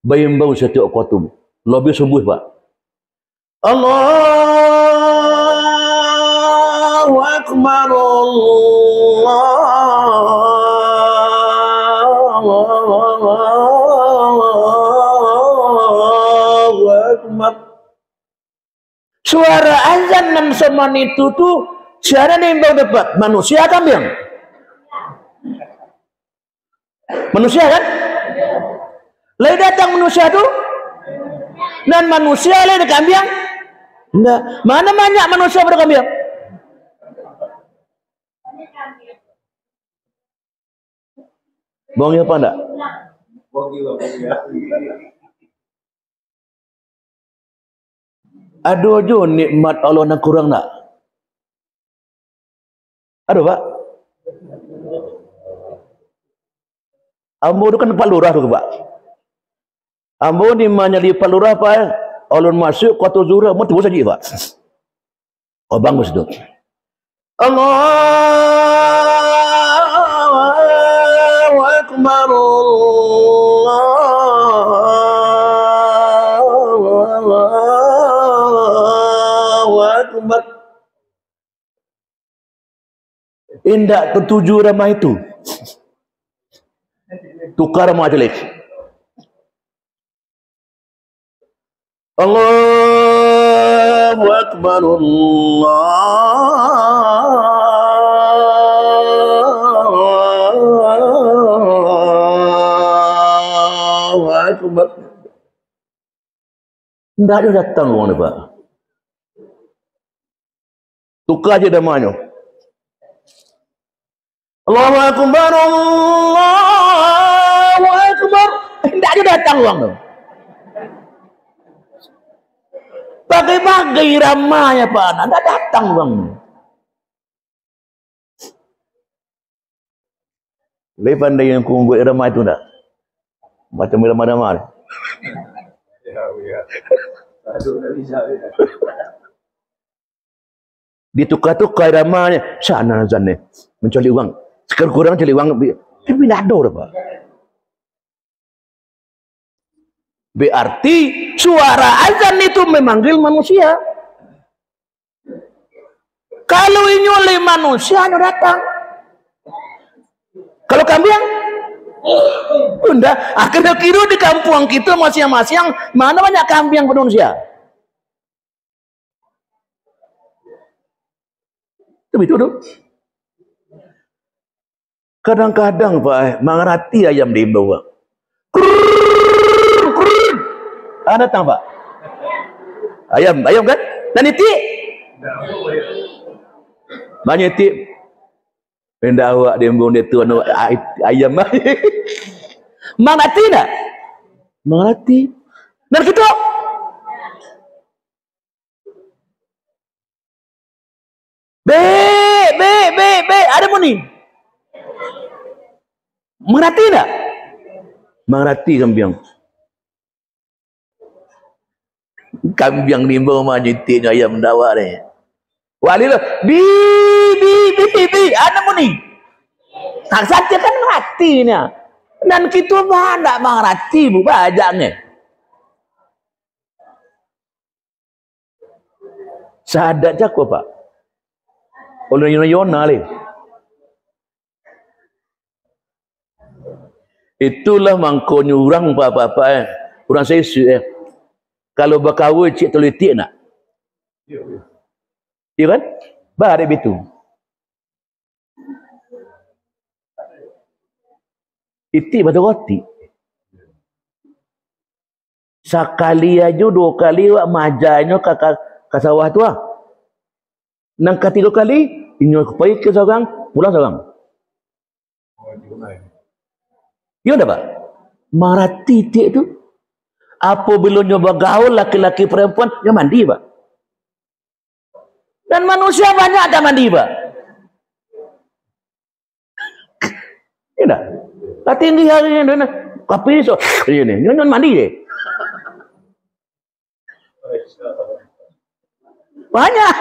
Speaker 2: Bayimbau setiap kuatum. Lebih subuh pak. Allahu Akbar. Allahu Akbar. Suara azan nam seman itu tuh suara nimbau dapat manusia kambing. Manusia kan? Lain datang manusia tu, dan manusia lain kambing. Enggak, mana banyak manusia pada kambing? Bohong apa enggak? Aduh jo nikmat Allah nak kurang nak? Aduh pak. Ambo tu kan Pak Lurah tu pak. Ambo ni mana di Pak Lurah pak. Alun masuk kota Zura, mau terus saja pak. Oh bagus tu. Allahu Akbar. Allahu Akbar. Indah ketujuh ramah itu. Tukar majelis. Allahu Akbar. Allahu Akbar. Tidak ada datang orang ni pak. Tukar je namanya. Allahu Akbar. Allahu Akbar. Tidak ada datang orang tu. Bagai-bagai ramanya pak anak. Tidak datang orang tu. Lebih pandai yang ku buat ramai tu tak? Macam ramai-ramai. Ditukar-tukar ramanya. Sana azan ni. Mencari uang. Sekarang kurang cari uang. Tapi tidak ada apa. Berarti suara azan itu memanggil manusia. Kalau ini oleh manusia, ada datang. Kalau kambing, bunda, akhirnya kira di kampung kita masing-masing mana banyak kambing manusia. Itu betul. Kadang-kadang pak, mengerti ayam diimbau pak. Ada datang pak. Ayam kan? Dan itu Banyak tip. Benda awak dia mbung dia tuan ayam. Mengerti tak? Mengerti. Dan kita be ada pun ni. Mengerti tak? Mengerti kambing. Kambing ni mbung majitik ayam dawa ni. Walilah bi ada pun ni. Tak saja kan mengerti ni. Dan kita tak mengerti bu bajaknya. Sahadat cakap pak. Oleh Yona le. Itulah mangkonya orang apa-apa orang saya kalau berkahwin cik teletik nak. Ya kan? Bah ada betul. Itik batu roti. Sekali aja 2 kali wak majanya ke sawah tu ah. Nang ketiga kali inyo pergi ke seorang, pulang seorang. Ya dah pak. Marati itik tu. Apabila nyoba gaul laki-laki perempuan, dia mandi pak. Dan manusia banyak tak mandi pak. Ya dah. Latihan di hari ini, tapi so, ini nyon mandi deh. Banyak.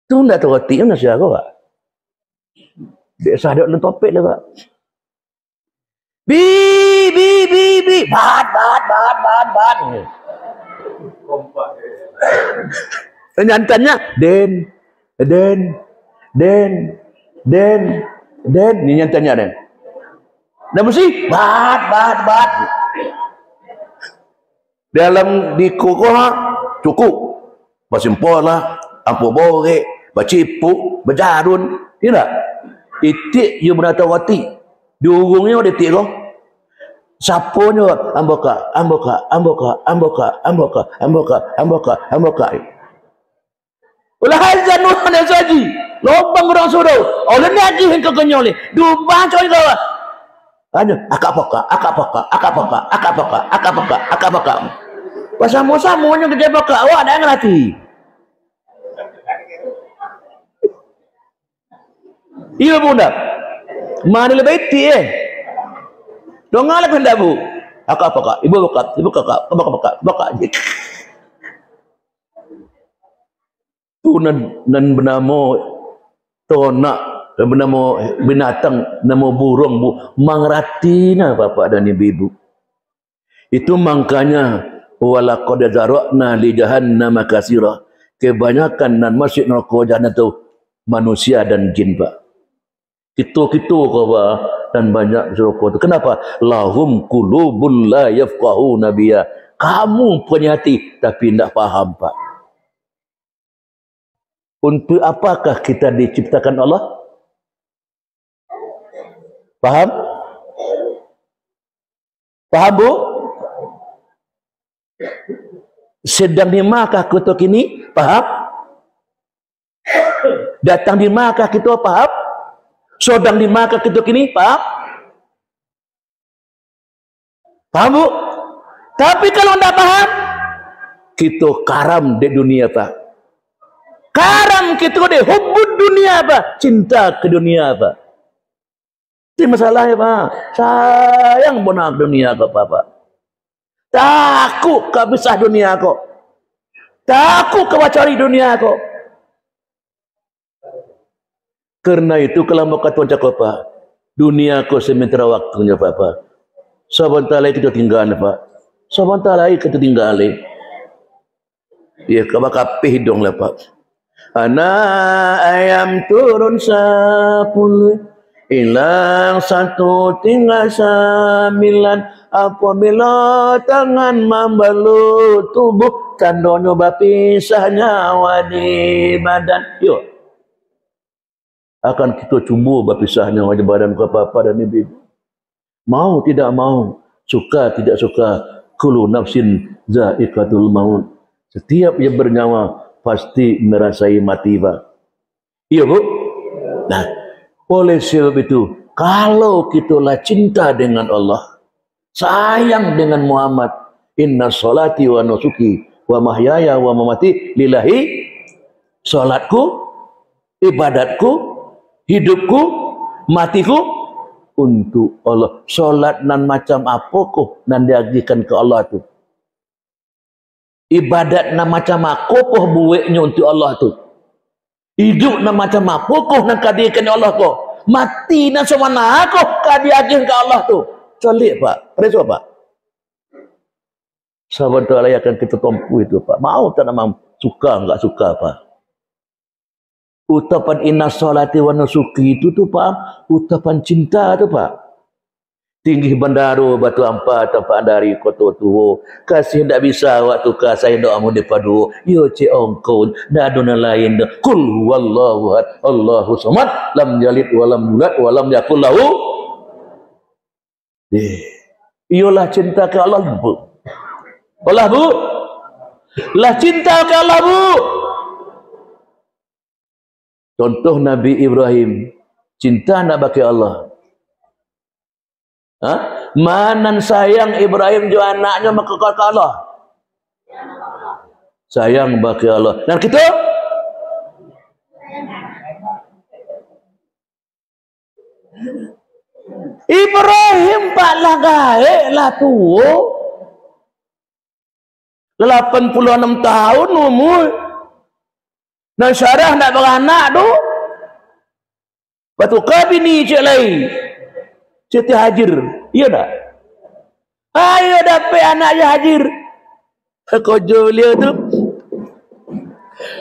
Speaker 2: Tu ndak tahu roti mana siapa pak. Dia sadar dalam topik lah pak. Bi. Bat. Ternyatanya Den. Ni nyatanya Den. Dah mesti bat. Dalam di kokoh cukup. Basimpol lah, ampo borek, bacipuk, berjarun, tidak. Itik you menata roti. Di urungnya ada itik kau. Sapunya amboka. Ulah hazan nuhan saji. Lobang orang suruh. Oleh ni lagi hingga kenyoli. Dubah coy kau. Ada akak poka. Pasamo-samonya kerja poka. Awak dah ngerti. Iya bunda. Mana lebih itik Dong ngalap hendak bu. Akak poka. Ibu poka. Tu nan bernama tonak dan bernama binatang nama burung bu mangratina bapak dan ibu. Itu makanya walaqad zara'na li jahannam katsira. Kebanyakan nan masuk neraka jahanam tu manusia dan jin pak. Kita kau dan banyak neraka tu. Kenapa? Lahum qulubun la yafqahuna biha. Kamu punya hati tapi tidak faham pak. Untuk apakah kita diciptakan Allah? Faham? Faham bu? Sedang di mana kita kini? Faham? Datang di mana kita? Faham? Sedang di mana kita kini? Faham? Faham bu? Tapi kalau tidak paham, kita karam di dunia pak. Karam kita deh, hubbud dunia apa? Cinta ke dunia apa? Itu masalahnya pak. Sayang benar dunia ke apa? Takut kepisah dunia kau. Takut kewacari dunia kau. Karena itu kalau mau kata cakap apa? Dunia kau sementara waktunya apa? Sebentar lagi kita tinggal pak. Sebentar lagi kita tinggal. Ya kau kapih dong lah pak. Anak ayam turun 10, hilang 1 tinggal 9. Apabila tangan membalut tubuh, tandanya berpisah nyawa di badan. Yuk, akan kita cuba berpisah nyawa di badan ke bapa dan ibu. Mau tidak mau, suka tidak suka, kullu nafsin za'iqatul maut. Setiap yang bernyawa pasti merasai mati, Pak. Iya, Bu? Nah, oleh sebab itu, kalau kitalah cinta dengan Allah, sayang dengan Muhammad, inna salati wa nusuki wa mahyaya wa mamati lillahi, salatku, ibadatku, hidupku, matiku untuk Allah. Salat nan macam apa kok nan diagikan ke Allah tu? Ibadat na macam apa kok buatnya untuk Allah tu? Hidup na macam apa kok nak kadikan Allah kok? Mati na semana kok kadiakin ke Allah tu? Colik, Pak. Perlu, Pak. Sahabat Allah akan kita tompu itu, Pak. Mau tak nama suka enggak suka, Pak. Utapan inna salati wa nusuki itu tu, Pak. Utapan cinta tu, Pak. Tinggi bandaro batu ampat tempat dari kota tuho, kasih ndak bisa waktu kasih doa mu dipadu yo ce ongkon da dona lain kul wallahu ahad Allahu samad lam yalid wa lam yulad wa lam yakul lahu. Iyalah cinta ke Allah, Bu. Allah, Bu. Lah cinta ke Allah, Bu. Contoh Nabi Ibrahim, cinta nak bagi Allah. Manan sayang Ibrahim juga anaknya maka ke Allah. Sayang bagi Allah. Dan kita Ibrahim pak lah gaek lah tua 86 tahun umur. Dan Sarah nak beranak tu. Batu kabini cik lain. Siti Hajar, iya tak? Ayo dapat anaknya Hajar. Kojo beliau tu.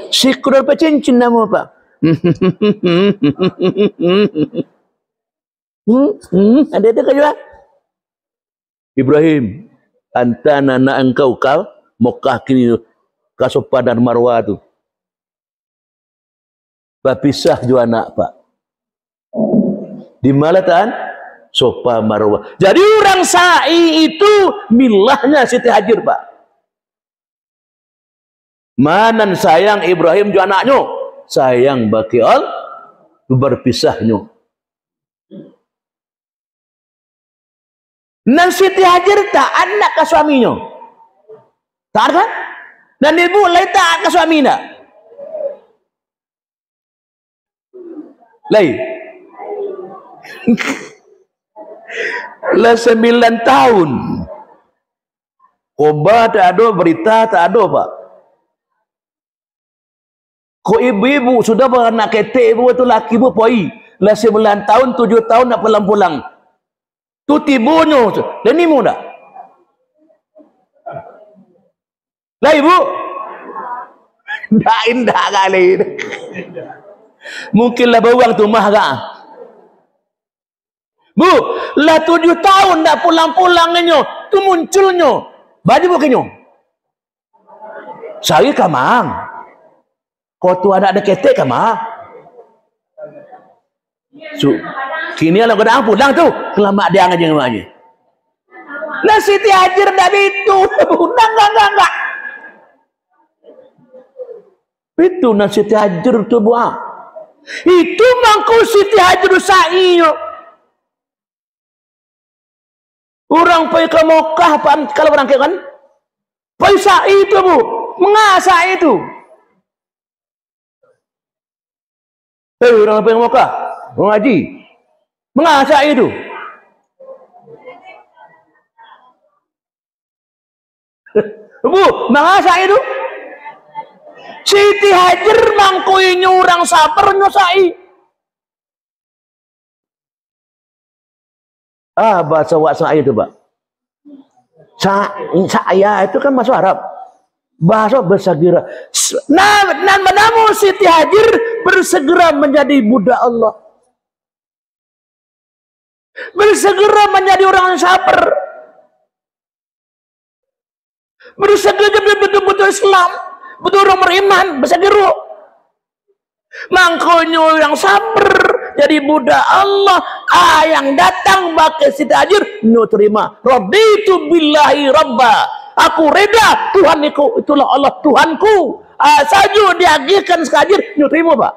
Speaker 2: Sikur apa cincin nama, Pak? Ada kerja. Ibrahim, antara anak engkau kau, Mekah kini Kasopa dan Marwah tu. Berpisah juga anak, Pak. Di mana tan? Sofa Marwah. Jadi orang sa'i itu milahnya Siti Hajar, Pak. Manan sayang Ibrahim juga anaknya. Sayang bagi Allah berpisahnya. Dan Siti Hajar tak anak ke suaminya. Tak kan? Dan ibu lain tak ke suaminya. Lain. Lah 9 tahun. Khobar tak ada, berita tak ada, Pak. Kok ibu-ibu sudah beranak ketek ibu tu laki ibu poi. Lah 9 tahun, 7 tahun nak pulang-pulang. Tu tibunya. Dan ni muda. Lah ibu. Tak indah kali. Mungkinlah bawang tu mah kah? Bu, lah 7 tahun dah pulang-pulangnya, tu munculnya. Baju bukannya. Saya kamang. Kau tu ada ketek kamang. Kini kalau kena pulang tu, kelamak dia aja namanya. Lah Siti Hajar dah itu. Enggak. Itu nak Siti Hajar tu buat. Itu mangku Siti Hajar sa'i. Orang pergi ke Mekah kalau berangkat kan? Pergi sa'i itu, Bu. Mengasah itu. Orang pergi ke Mekah. Orang haji. Mengasah itu. Bu, mengasah itu. Siti Hajar mangkuinya orang sabarnya sa'i. Bahasa saya itu, Pak. Saya itu kan bahasa Arab. Bahasa bersegera. Nan menamu Siti Hajar bersegera menjadi budak Allah. Bersegera menjadi orang sabar. Bersegera betul-betul Islam. Betul orang beriman. Bersegera. Mangkonya orang sabar. Jadi budak Allah yang datang bagi Siti Hajar nu terima. Raditu billahi rabba. Aku reda Tuhan niku. Itulah Allah Tuhanku. Saju diagihkan sekajir. Nyu terima Pak.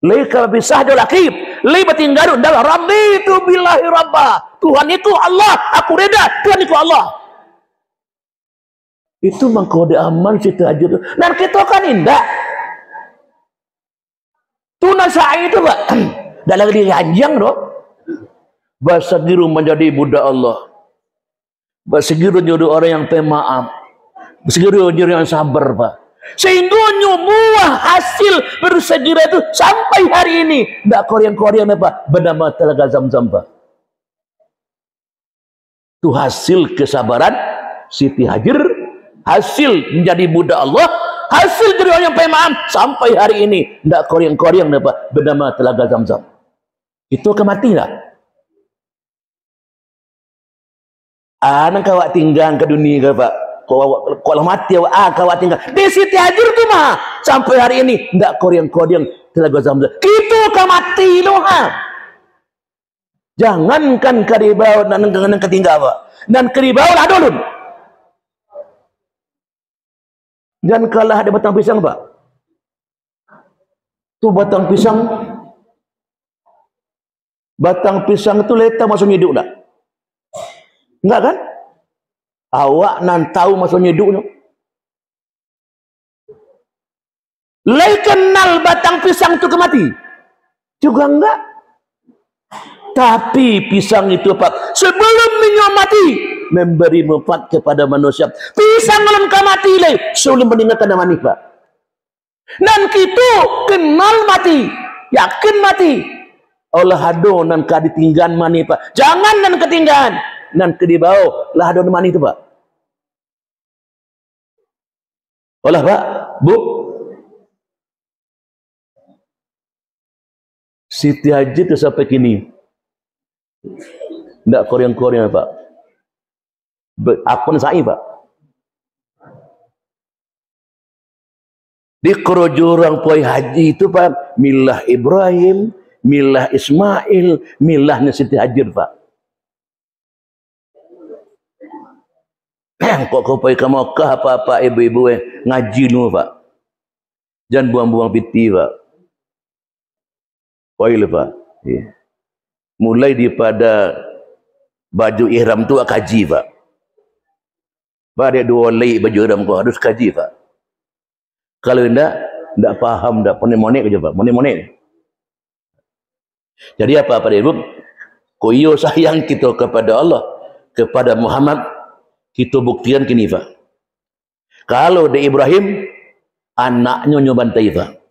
Speaker 2: Laika bisahdu lakib. Lai batinggaru. Dalam raditu billahi rabbah. Tuhan itu Allah. Aku reda Tuhan itu Allah. Itu mengkode aman Siti Hajar. Dan kita kan indah. Tuna sa'i itu Pak. Dalam diri anjang dong. Basagiru menjadi budak Allah. Basagiru jadi orang yang pemaaf. Basagiru jadi yang sabar Pak. Sehingga buah hasil bersegira itu sampai hari ini. Tidak korean apa? Bernama Telaga Zamzam Pak. Itu hasil kesabaran Siti Hajar. Hasil menjadi budak Allah. Hasil dari orang yang pemaaf sampai hari ini. Tidak korean apa? Bernama Telaga Zamzam. Itu akan mati tak? Nang kawak tinggal ke dunia ke Pak. Kalau mati kawak tinggal. Di Siti Hajar tu mah sampai hari ini ndak koryang Telaga Zamzam. Kita akan mati loh ha. Jangankan karibau dan ketinggal Pak. Dan karibau lah dulu. Jangan kalah ada batang pisang Pak. Tu batang pisang. Batang pisang itu letak masuk hidup tak? Enggak kan? Awak nan tahu masuk hidup. Lai kenal batang pisang itu kemati? Juga enggak. Tapi pisang itu Pak, sebelum minyak mati, memberi manfaat kepada manusia. Pisang belum mati lai, sebelum meninggalkan mani Pak. Dan kita kenal mati, yakin mati. Allah hado nan ka ditinggan mani Pak. Jangan nan ketinggan, nan ke di bawah lah hado mani itu Pak. Olah Pak, Bu. Siti Hajar itu sampai kini. Tidak koryang Pak. Akun saya Pak. Di kerojurang Puai Haji itu Pak, milah Ibrahim, milah Ismail, milahnya Siti Hajar Pak. Kok kau pergi ke Makkah apa-apa ibu-ibu ngaji nu Pak. Jangan buang-buang piti Pak. Poil Pak. Ya. Mulai daripada baju ihram tu kaji Pak. Pada dua lay baju ihram kau harus kaji Pak. Kalau tidak faham, tidak monek aja Pak. Monek. Jadi apa ibu? Koyo sayang kita kepada Allah, kepada Muhammad, kita buktikan kini Pak. Kalau di Ibrahim, anaknya nyobantai Pak.